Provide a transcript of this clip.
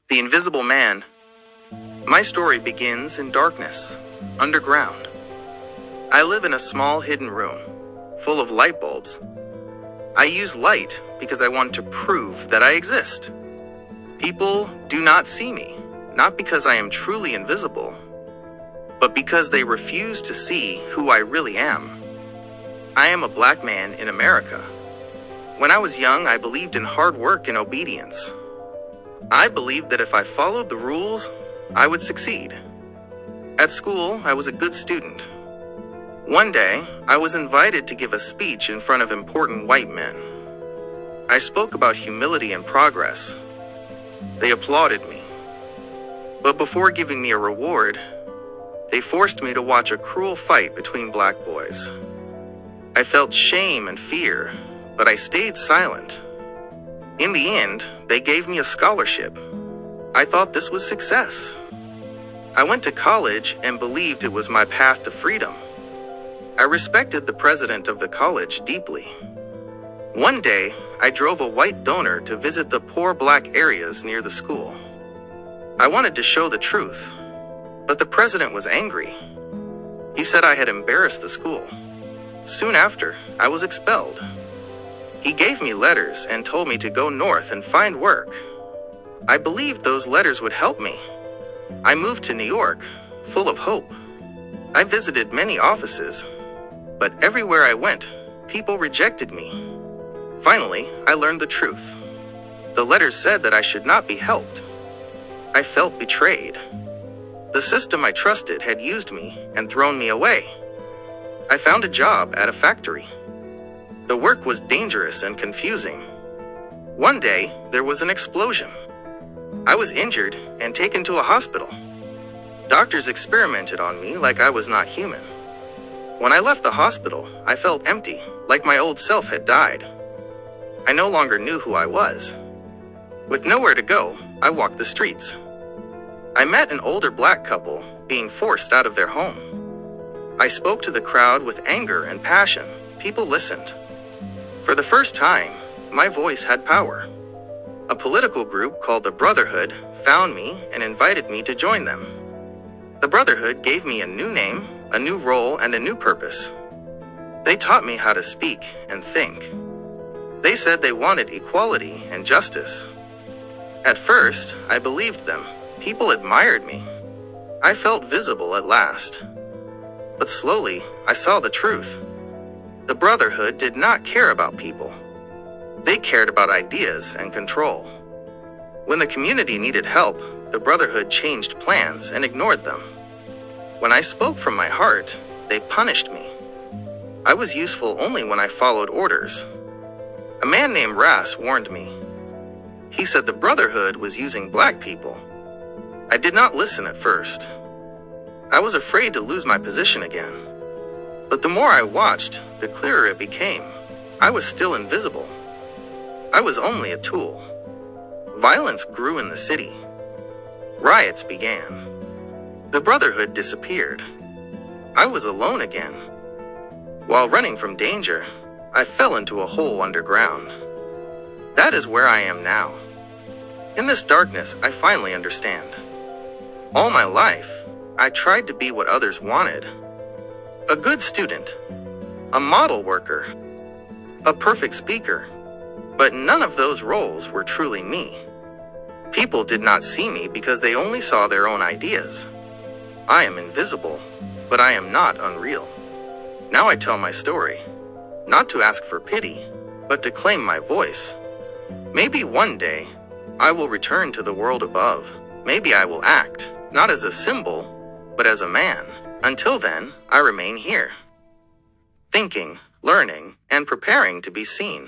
The Invisible Man. My story begins in darkness, underground. I live in a small hidden room, full of light bulbs. I use light because I want to prove that I exist. People do not see me, not because I am truly invisible, but because they refuse to see who I really am. I am a black man in America. When I was young, I believed in hard work and obedience. I believed that if I followed the rules, I would succeed. At school, I was a good student. One day, I was invited to give a speech in front of important white men. I spoke about humility and progress. They applauded me. But before giving me a reward, they forced me to watch a cruel fight between black boys. I felt shame and fear, but I stayed silent. In the end, they gave me a scholarship. I thought this was success. I went to college and believed it was my path to freedom. I respected the president of the college deeply. One day, I drove a white donor to visit the poor black areas near the school. I wanted to show the truth, but the president was angry. He said I had embarrassed the school. Soon after, I was expelled. He gave me letters and told me to go north and find work. I believed those letters would help me. I moved to New York, full of hope. I visited many offices, but everywhere I went, people rejected me. Finally, I learned the truth. The letters said that I should not be helped. I felt betrayed. The system I trusted had used me and thrown me away. I found a job at a factory. The work was dangerous and confusing. One day, there was an explosion. I was injured and taken to a hospital. Doctors experimented on me like I was not human. When I left the hospital, I felt empty, like my old self had died. I no longer knew who I was. With nowhere to go, I walked the streets. I met an older black couple being forced out of their home. I spoke to the crowd with anger and passion. People listened. For the first time, my voice had power. A political group called the Brotherhood found me and invited me to join them. The Brotherhood gave me a new name, a new role, and a new purpose. They taught me how to speak and think. They said they wanted equality and justice. At first, I believed them. People admired me. I felt visible at last. But slowly, I saw the truth. The Brotherhood did not care about people. They cared about ideas and control. When the community needed help, the Brotherhood changed plans and ignored them. When I spoke from my heart, they punished me. I was useful only when I followed orders. A man named Ras warned me. He said the Brotherhood was using black people. I did not listen at first. I was afraid to lose my position again. But the more I watched, the clearer it became. I was still invisible. I was only a tool. Violence grew in the city. Riots began. The Brotherhood disappeared. I was alone again. While running from danger, I fell into a hole underground. That is where I am now. In this darkness, I finally understand. All my life, I tried to be what others wanted. A good student, a model worker, a perfect speaker, but none of those roles were truly me. People did not see me because they only saw their own ideas. I am invisible, but I am not unreal. Now I tell my story, not to ask for pity, but to claim my voice. Maybe one day, I will return to the world above. Maybe I will act, not as a symbol, but as a man. Until then, I remain here, thinking, learning, and preparing to be seen.